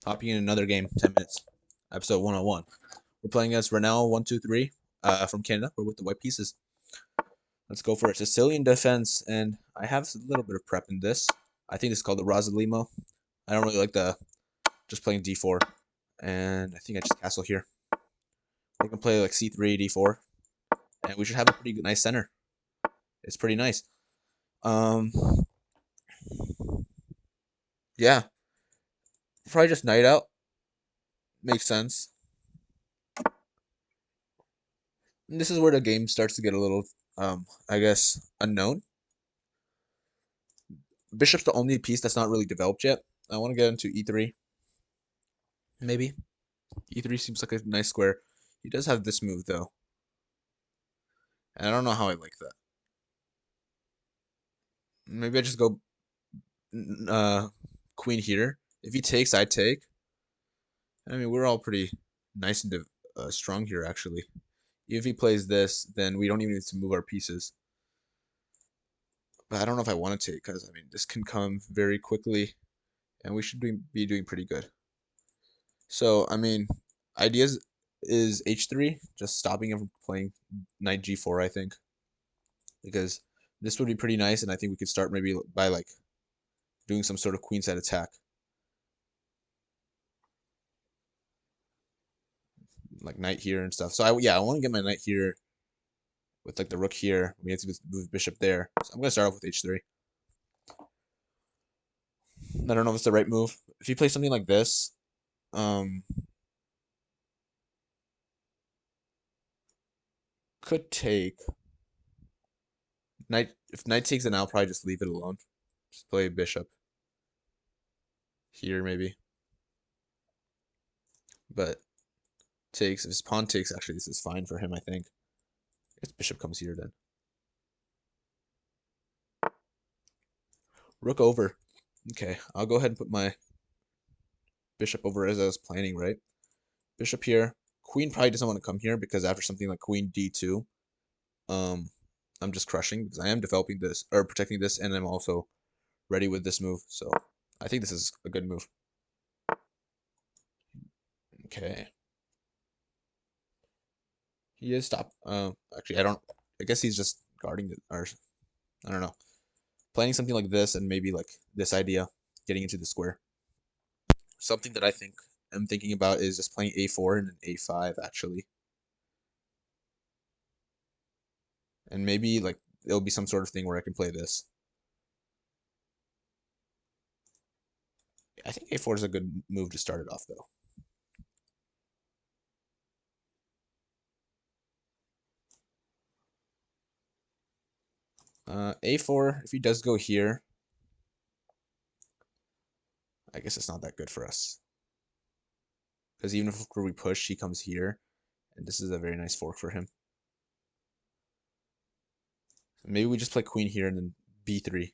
Hopping in another game, 10 minutes. Episode 101. We're playing as Renell123 from Canada. We're with the white pieces. Let's go for a Sicilian defense, and I have a little bit of prep in this. I think this is called the Rosalimo. I don't really like the just playing d4, and I think I just castle here. We're gonna play like c3, d4, and we should have a pretty nice center. It's pretty nice. Yeah, probably just knight out. Makes sense. And this is where the game starts to get a little, I guess, unknown. Bishop's the only piece that's not really developed yet. I want to get into e3, maybe. E3 seems like a nice square. He does have this move, though. And I don't know how I like that. Maybe I just go queen here. If he takes, I take. I mean, we're all pretty nice and strong here, actually. If he plays this, then we don't even need to move our pieces. But I don't know if I want to take, because, I mean, this can come very quickly, and we should be doing pretty good. So, I mean, ideas is h3, just stopping him from playing knight g4, I think. Because this would be pretty nice, and I think we could start maybe by, like, doing some sort of queenside attack. Like, knight here and stuff. So, I want to get my knight here with, like, the rook here. We have to move bishop there. So I'm going to start off with h3. I don't know if it's the right move. If you play something like this, could take knight. If knight takes, then I'll probably just leave it alone. Just play bishop here, maybe. But takes. If his pawn takes, actually, this is fine for him, I think. I guess bishop comes here then. Rook over. Okay, I'll go ahead and put my bishop over as I was planning, right? Bishop here. Queen probably doesn't want to come here because after something like queen d2, I'm just crushing because I am developing this or protecting this, and I'm also ready with this move. So I think this is a good move. Okay. He is stop. Actually, I guess he's just guarding it, or I don't know. Playing something like this and maybe like this idea, getting into the square. Something that I'm thinking about is just playing a4 and an a5 actually, and maybe like it'll be some sort of thing where I can play this. I think a4 is a good move to start it off though. A4, if he does go here, I guess it's not that good for us. Because even if we push, he comes here, and this is a very nice fork for him. Maybe we just play queen here and then b3.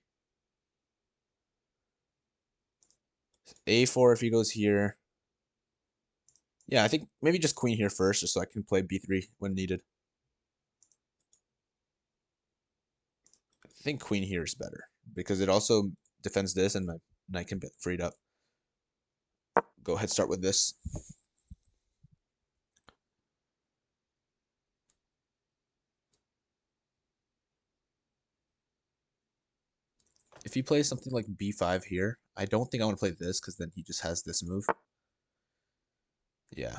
A4 if he goes here. Yeah, I think maybe just queen here first, just so I can play b3 when needed. I think queen here is better, because it also defends this, and my knight can get freed up. Go ahead, start with this. If he plays something like b5 here, I don't think I want to play this, because then he just has this move. Yeah.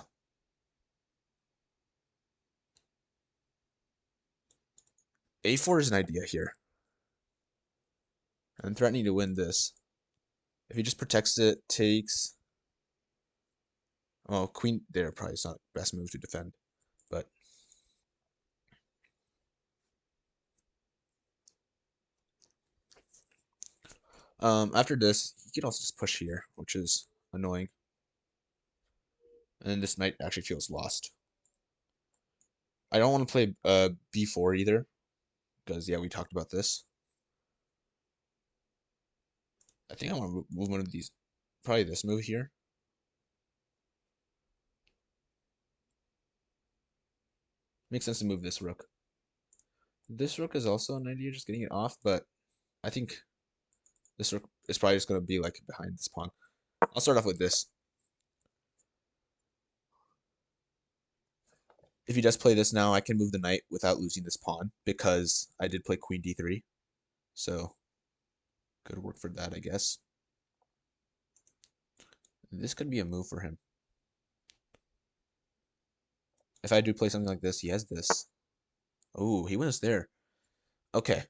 A4 is an idea here. I'm threatening to win this. If he just protects it, takes... Oh, queen there probably is not the best move to defend, but... After this, he can also just push here, which is annoying. And this knight actually feels lost. I don't want to play b4 either, because, yeah, we talked about this. I think I want to move one of these, probably this move here. Makes sense to move this rook. This rook is also an idea, just getting it off, but I think this rook is probably just going to be like behind this pawn. I'll start off with this. If he does play this now, I can move the knight without losing this pawn because I did play queen d3. So good work for that, I guess. This could be a move for him. If I do play something like this, he has this. Oh, he wins there. Okay.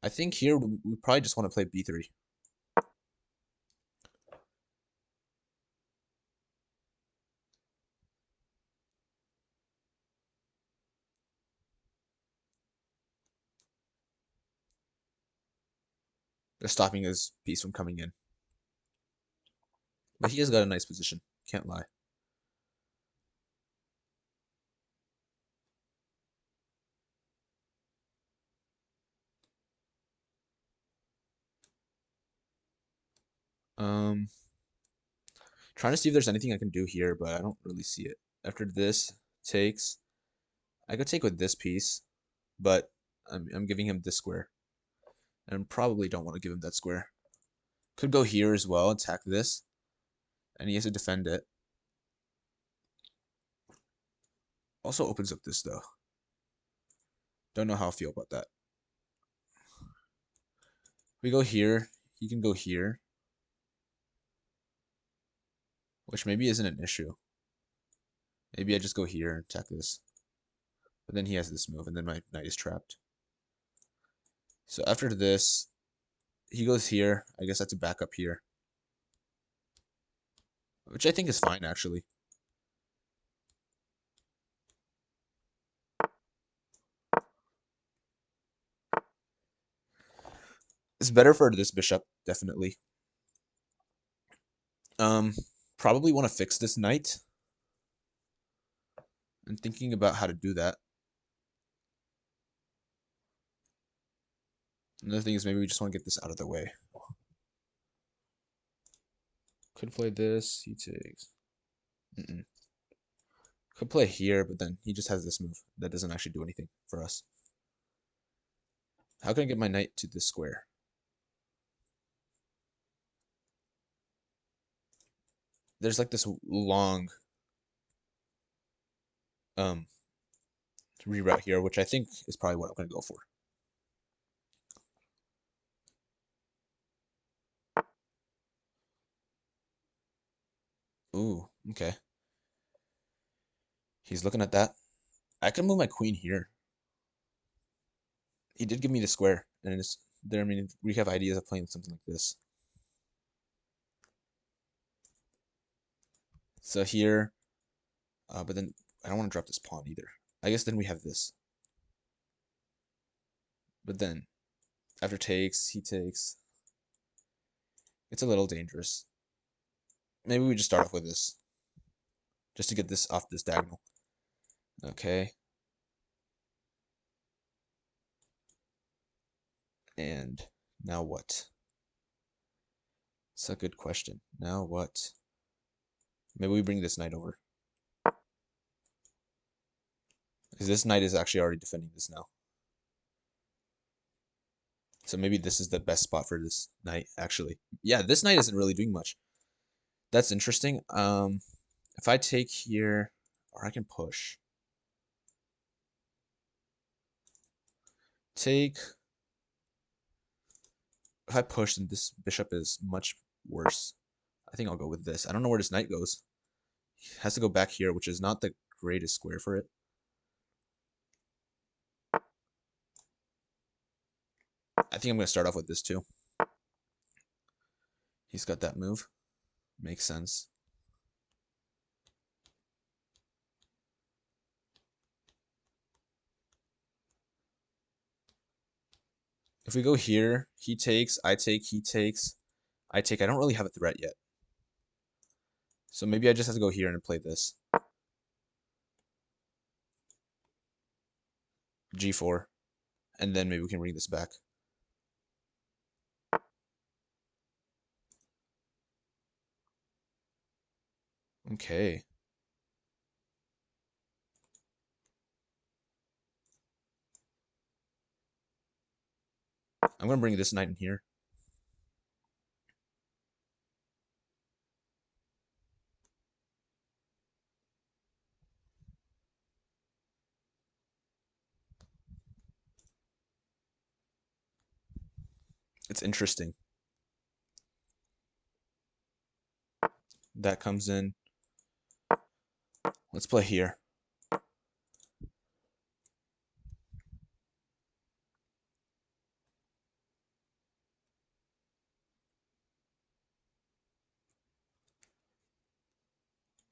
I think here we probably just want to play b3. They're stopping his piece from coming in. But he has got a nice position. Can't lie. Um, Trying to see if there's anything I can do here, but I don't really see it. After this takes, I could take with this piece, but I'm giving him this square. And probably don't want to give him that square. Could go here as well, attack this, and he has to defend it. Also opens up this though. Don't know how I feel about that. We go here, he can go here, which maybe isn't an issue. Maybe I just go here and attack this. But then he has this move, and then my knight is trapped. So after this, he goes here. I guess I have to back up here. Which I think is fine, actually. It's better for this bishop, definitely. Um, Probably want to fix this knight. I'm thinking about how to do that. Another thing is maybe we just want to get this out of the way. Could play this. He takes. Could play here, but then he just has this move that doesn't actually do anything for us. How can I get my knight to this square? There's like this long reroute here, which I think is probably what I'm going to go for. Ooh, okay. He's looking at that. I can move my queen here. He did give me the square, and it's there. I mean, we have ideas of playing something like this. So here, but then I don't want to drop this pawn either. I guess then we have this. But then, after takes, he takes. It's a little dangerous. Maybe we just start off with this. Just to get this off this diagonal. Okay. And now what? It's a good question. Now what? Maybe we bring this knight over. Because this knight is actually already defending this now. So maybe this is the best spot for this knight, actually. Yeah, this knight isn't really doing much. That's interesting. If I take here, or I can push. Take. If I push, then this bishop is much worse. I think I'll go with this. I don't know where this knight goes. He has to go back here, which is not the greatest square for it. I think I'm going to start off with this too. He's got that move. Makes sense. If we go here, he takes, I take, he takes, I take. I don't really have a threat yet. So maybe I just have to go here and play this. G4. And then maybe we can bring this back. Okay. I'm going to bring this knight in here. It's interesting. That comes in. Let's play here.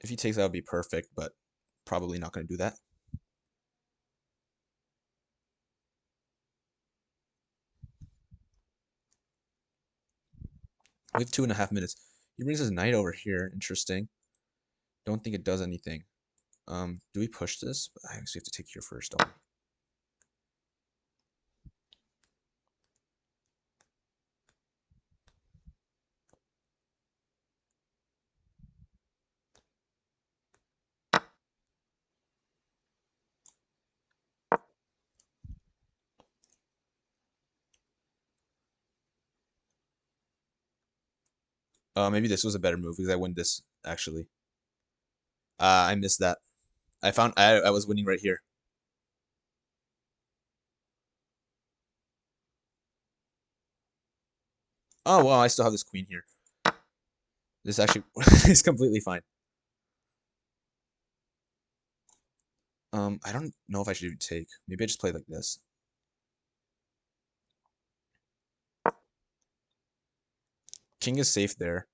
If he takes that would be perfect, but probably not going to do that. We have 2.5 minutes. He brings his knight over here. Interesting. Don't think it does anything. Do we push this? I actually have to take here first, don't we? Maybe this was a better move because I win this actually. I missed that. I was winning right here. Oh well, I still have this queen here. This actually is completely fine. I don't know if I should even take. Maybe I just play like this. King is safe there.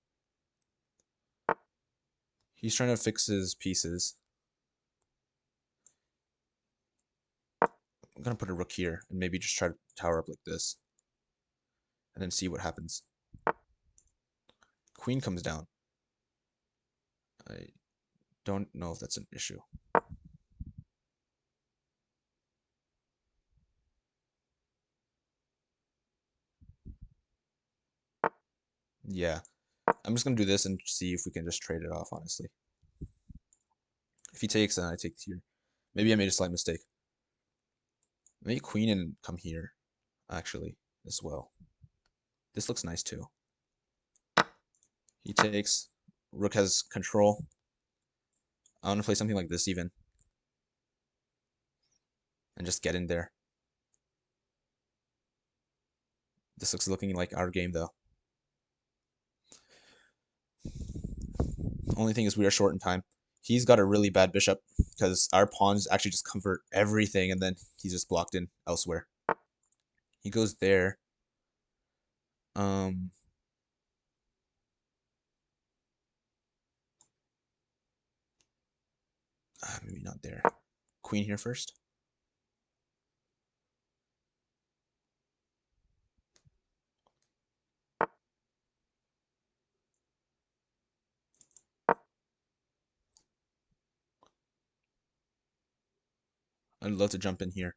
He's trying to fix his pieces. I'm gonna put a rook here and maybe just try to tower up like this. And then see what happens. Queen comes down. I don't know if that's an issue. Yeah. I'm just gonna do this and see if we can just trade it off, honestly. If he takes, then I take here. Maybe I made a slight mistake. Maybe queen and come here, actually, as well. This looks nice too. He takes. Rook has control. I want to play something like this even. And just get in there. This looks looking like our game though. Only thing is we are short in time. He's got a really bad bishop because our pawns actually just convert everything and then he's just blocked in elsewhere. He goes there. Maybe not there. Queen here first. I'd love to jump in here.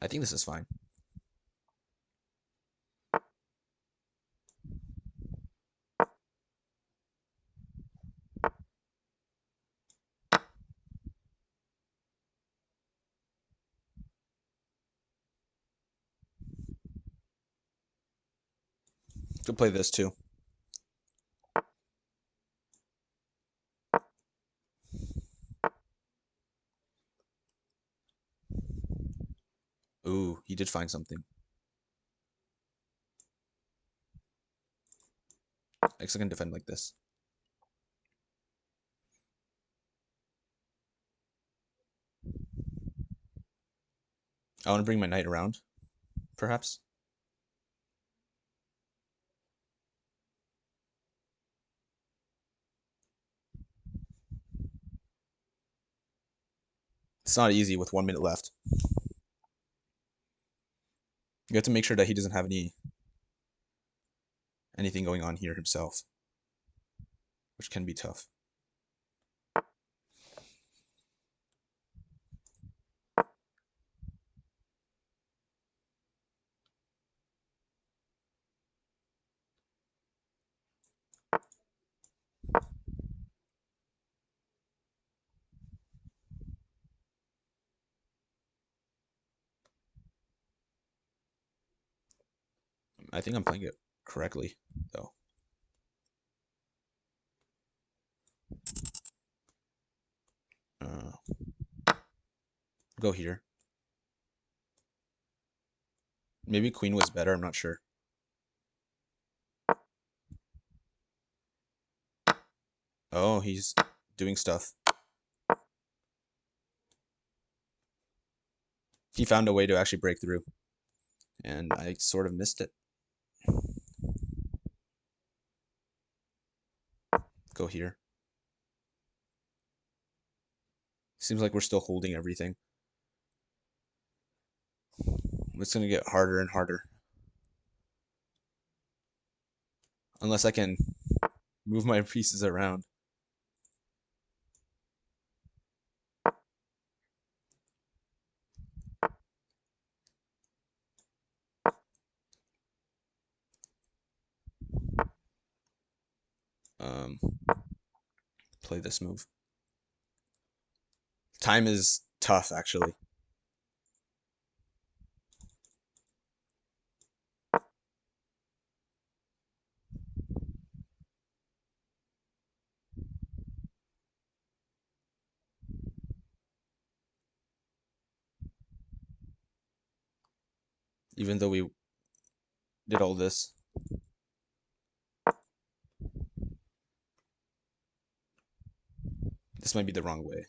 I think this is fine. Could play this too. Ooh, he did find something. I guess I can defend like this. I want to bring my knight around, perhaps. It's not easy with 1 minute left. You have to make sure that he doesn't have anything going on here himself, which can be tough. I think I'm playing it correctly, though. Go here. Maybe queen was better, I'm not sure. Oh, he's doing stuff. He found a way to actually break through, and I sort of missed it. Go here. Seems like we're still holding everything. It's gonna get harder and harder. Unless I can move my pieces around. Um, Play this move. Time is tough, actually. Even though we did all this. This might be the wrong way.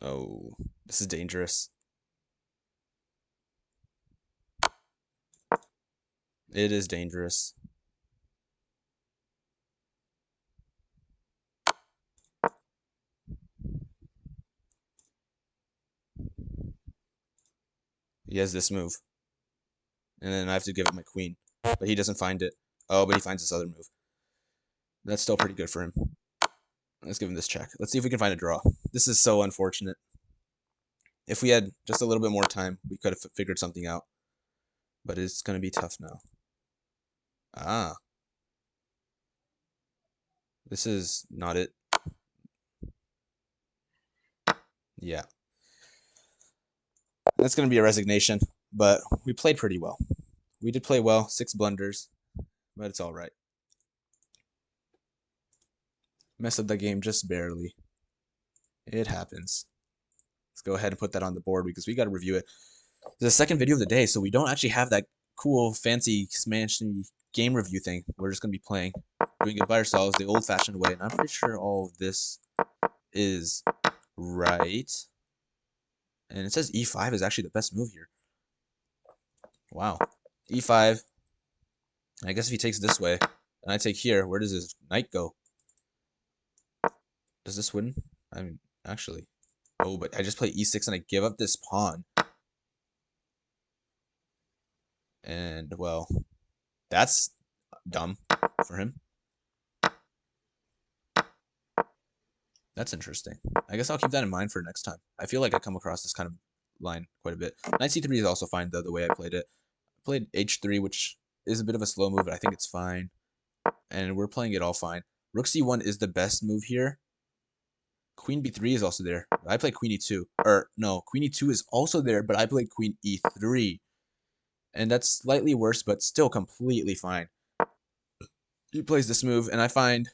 Oh, this is dangerous. It is dangerous. He has this move. And then I have to give it my queen. But he doesn't find it. Oh, but he finds this other move. That's still pretty good for him. Let's give him this check. Let's see if we can find a draw. This is so unfortunate. If we had just a little bit more time, we could have figured something out. But it's going to be tough now. Ah. This is not it. Yeah. That's going to be a resignation. But we played pretty well. We did play well. 6 blunders. But it's all right. Messed up the game just barely. It happens. Let's go ahead and put that on the board because we got to review it. It's the second video of the day, so we don't actually have that cool, fancy, smashy game review thing. We're just going to be playing, doing it by ourselves the old-fashioned way, and I'm pretty sure all of this is right. And it says e5 is actually the best move here. Wow. e5. I guess if he takes this way, and I take here, where does his knight go? Does this win? I mean, actually. Oh, but I just play e6 and I give up this pawn. And, well, that's dumb for him. That's interesting. I guess I'll keep that in mind for next time. I feel like I come across this kind of line quite a bit. Knight c3 is also fine, though, the way I played it. I played h3, which is a bit of a slow move, but I think it's fine. And we're playing it all fine. Rook c1 is the best move here. Queen b3 is also there. I play queen e2. Or, no, queen e2 is also there, but I played queen e3. And that's slightly worse, but still completely fine. He plays this move, and I find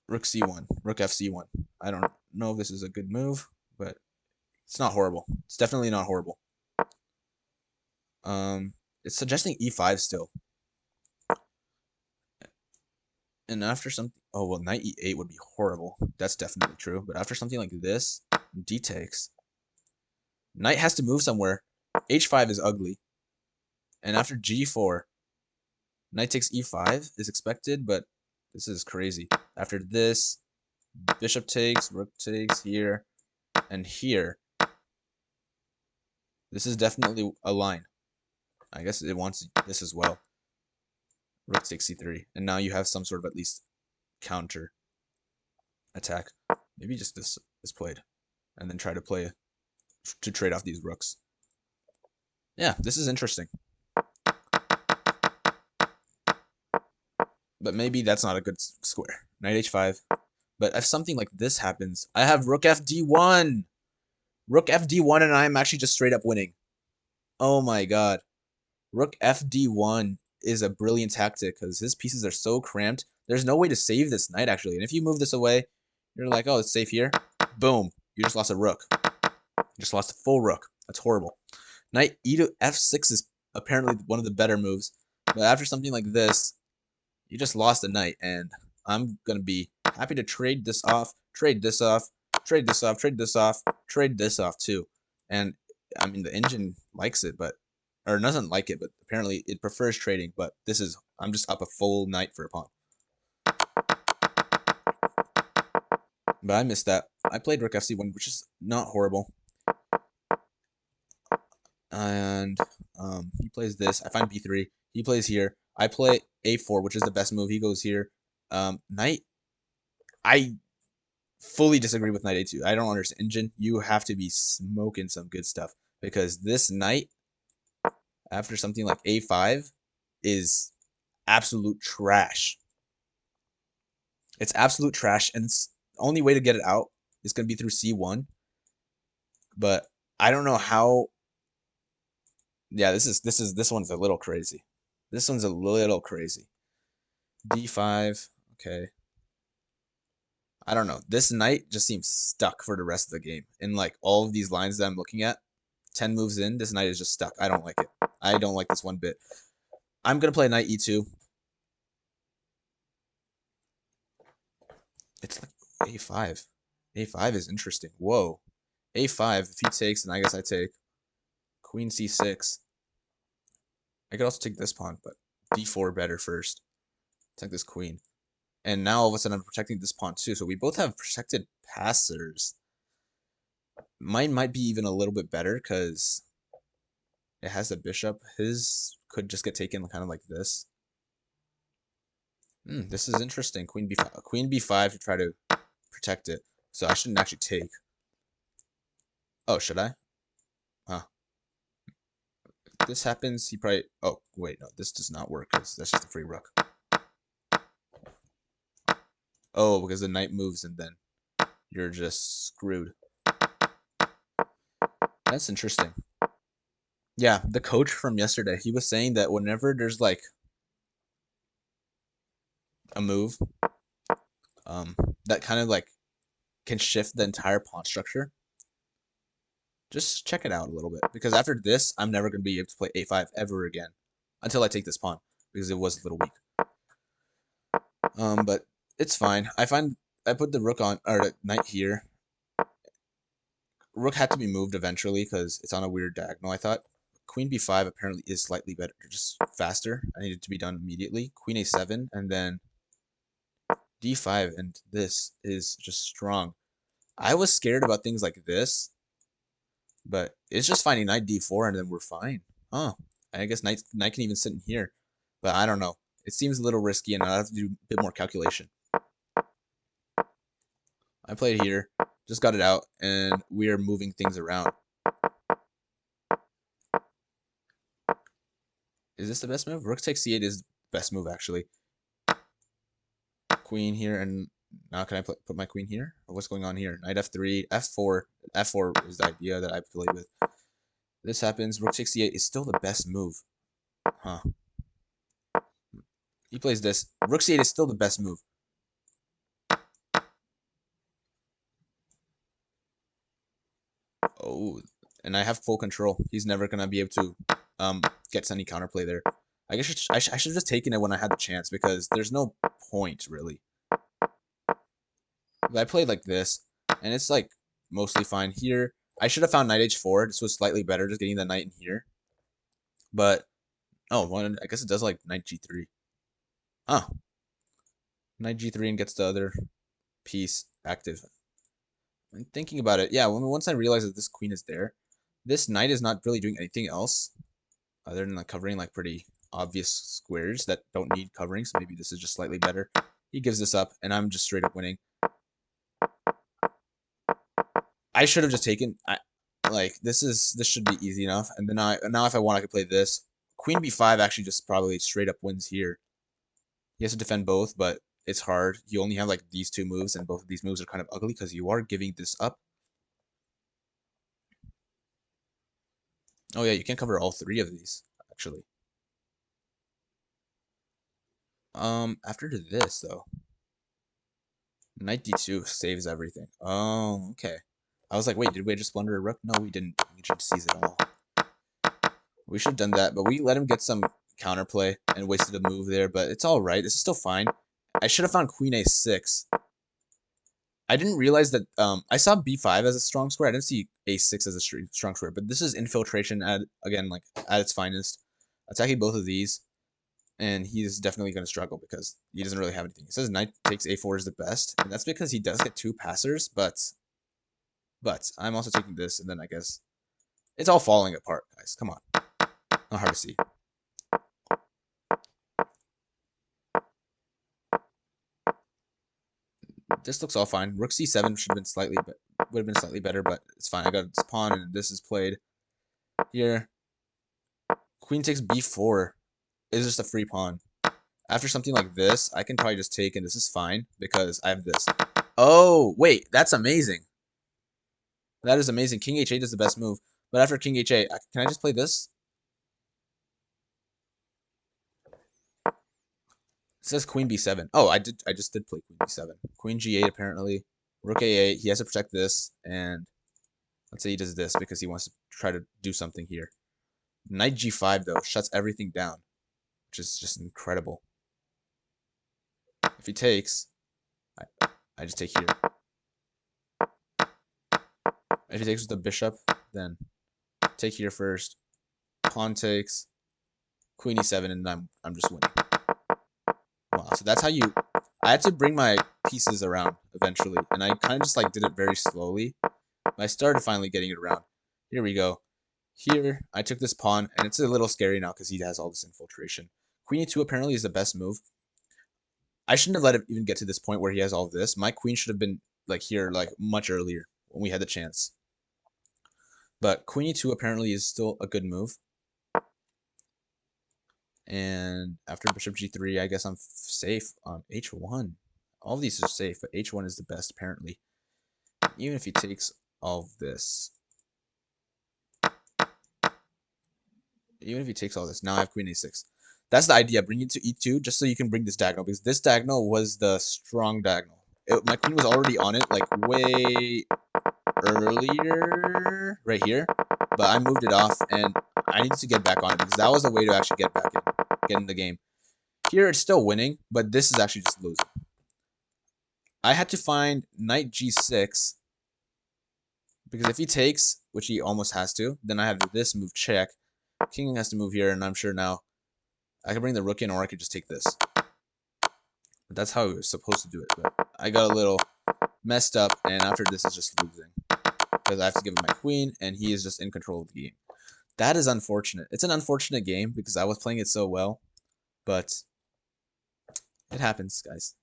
rook c1, rook fc1. I don't know if this is a good move, but it's not horrible. It's definitely not horrible. It's suggesting e5 still. And after something, oh well, knight e8 would be horrible. That's definitely true. But after something like this, d takes. Knight has to move somewhere. h5 is ugly. And after g4, knight takes e5 is expected, but this is crazy. After this, bishop takes, rook takes here, and here. This is definitely a line. I guess it wants this as well. Rook takes c3, and now you have some sort of at least counter attack. Maybe just this is played, and then try to play to trade off these rooks. Yeah, this is interesting. But maybe that's not a good square. Knight h5. But if something like this happens, I have rook fd1. Rook fd1, and I'm actually just straight up winning. Oh my god. Rook fd1 is a brilliant tactic because his pieces are so cramped. There's no way to save this knight, actually. And if you move this away, you're like, oh, it's safe here. Boom. You just lost a rook. You just lost a full rook. That's horrible. Knight e to f6 is apparently one of the better moves. But after something like this, you just lost a knight. And I'm going to be happy to trade this off, trade this off, trade this off, trade this off, trade this off too. And I mean, the engine likes it, but or doesn't like it, but apparently it prefers trading. But this is, I'm just up a full knight for a pawn. But I missed that. I played rook fc1, which is not horrible. And he plays this. I find b3. He plays here. I play a4, which is the best move. He goes here. Knight. I fully disagree with knight a2. I don't understand. Engine, you have to be smoking some good stuff because this knight, after something like a5, is absolute trash. It's absolute trash, and it's the only way to get it out is going to be through c1. But I don't know how. Yeah, this one's a little crazy. This one's a little crazy. d5. Okay. I don't know. This knight just seems stuck for the rest of the game. In like all of these lines that I'm looking at, 10 moves in, this knight is just stuck. I don't like it. I don't like this one bit. I'm going to play knight e2. It's like a5. a5 is interesting. Whoa. a5, if he takes, then I guess I take. Queen c6. I could also take this pawn, but d4 better first. Take this queen. And now all of a sudden I'm protecting this pawn too. So we both have protected passers. Mine might be even a little bit better because it has the bishop. His could just get taken kind of like this. This is interesting. Queen b5. Queen b5 to try to protect it. So I shouldn't actually take. Oh, should I? Huh. If this happens, he probably... Oh, wait, no. This does not work because that's just a free rook. Oh, because the knight moves and then you're just screwed. That's interesting. Yeah, the coach from yesterday, he was saying that whenever there's like a move that kind of like can shift the entire pawn structure, just check it out a little bit. Because after this, I'm never going to be able to play a5 ever again until I take this pawn because it was a little weak. But it's fine. I put the rook on, or the knight here. Rook had to be moved eventually because it's on a weird diagonal, I thought. Queen b5 apparently is slightly better, just faster. I need it to be done immediately. Queen a7, and then d5, and this is just strong. I was scared about things like this, but it's just finding knight d4, and then we're fine. Huh. I guess knight can even sit in here, but I don't know. It seems a little risky, and I have to do a bit more calculation. I played here, just got it out, and we are moving things around. Is this the best move? Rook takes c8 is the best move, actually. Queen here, and now can I put my queen here? Or what's going on here? Knight f3, f4. f4 is the idea that I played with. This happens. Rook takes c8 is still the best move. Huh. He plays this. Rook c8 is still the best move. Oh, and I have full control. He's never going to be able to get any counterplay there. I guess I should have just taken it when I had the chance because there's no point, really. But I played like this, and it's like mostly fine here. I should have found knight h4. This was slightly better, just getting the knight in here. But, oh, well, I guess it does like knight g3. Huh. Knight g3 and gets the other piece active. And thinking about it, yeah, once I realized that this queen is there, this knight is not really doing anything else other than like covering like pretty obvious squares that don't need covering, so maybe this is just slightly better. He gives this up, and I'm just straight up winning. I should have just taken. This should be easy enough. And then now if I want, I could play this. Queen b5 actually just probably straight up wins here. He has to defend both, but it's hard. You only have like these two moves, and both of these moves are kind of ugly because you are giving this up. Oh yeah, you can't cover all three of these actually. After this though, knight d2 saves everything. Oh, okay. I was like, wait, did we just blunder a rook? No, we didn't. We just seize it all. We should have done that, but we let him get some counterplay and wasted a move there, but it's all right. This is still fine. I should have found queen a6. I didn't realize that I saw b5 as a strong square. I didn't see a6 as a strong square, but this is infiltration at its finest. Attacking both of these, and he's definitely going to struggle because he doesn't really have anything. He says knight takes a4 is the best, and that's because he does get two passers, but I'm also taking this, and then I guess it's all falling apart, guys. Come on. Not hard to see. This looks all fine. Rook c7 should have been would have been slightly better, but it's fine. I got this pawn, and this is played here. Queen takes b4 is just a free pawn. After something like this, I can probably just take, and this is fine because I have this. Oh, wait, that's amazing. That is amazing. King h8 is the best move, but after king h8, can I just play this? It says queen b7. Oh, I just did play queen b7. Queen g8 apparently. Rook a8. He has to protect this, and let's say he does this because he wants to try to do something here. Knight g5 though shuts everything down, which is just incredible. If he takes, I just take here. If he takes with the bishop, then take here first. Pawn takes. Queen e7, and I'm just winning. Wow, so that's how you. I had to bring my pieces around eventually, and I kind of just like did it very slowly. But I started finally getting it around. Here we go. Here, I took this pawn, and it's a little scary now because he has all this infiltration. Queen e2 apparently is the best move. I shouldn't have let him even get to this point where he has all of this. My queen should have been like here like much earlier when we had the chance. But queen e2 apparently is still a good move. And after bishop g3, I guess I'm safe on h1. All of these are safe, but h1 is the best apparently. Even if he takes all of this. Even if he takes all this, now I have queen a6. That's the idea. Bring it to e2 just so you can bring this diagonal, because this diagonal was the strong diagonal. My queen was already on it like way earlier right here, but I moved it off, and I needed to get back on it because that was a way to actually get in the game. Here it's still winning, but this is actually just losing. I had to find knight g6 because if he takes, which he almost has to, then I have this move check. King has to move here, and I'm sure now I can bring the rook in, or I could just take this. But that's how we were supposed to do it. But I got a little messed up, and after this is just losing because I have to give him my queen, and he is just in control of the game. That is unfortunate. It's an unfortunate game because I was playing it so well, but it happens, guys.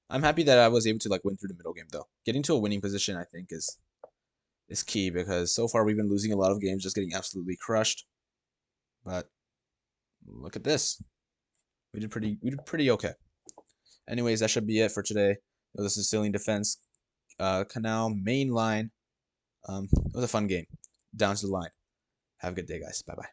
I'm happy that I was able to like win through the middle game though. Getting to a winning position, I think, is key because so far we've been losing a lot of games, just getting absolutely crushed. But look at this. We did pretty okay. Anyways, that should be it for today. It was a Sicilian defense Canal main line. It was a fun game. Down to the line. Have a good day, guys. Bye bye.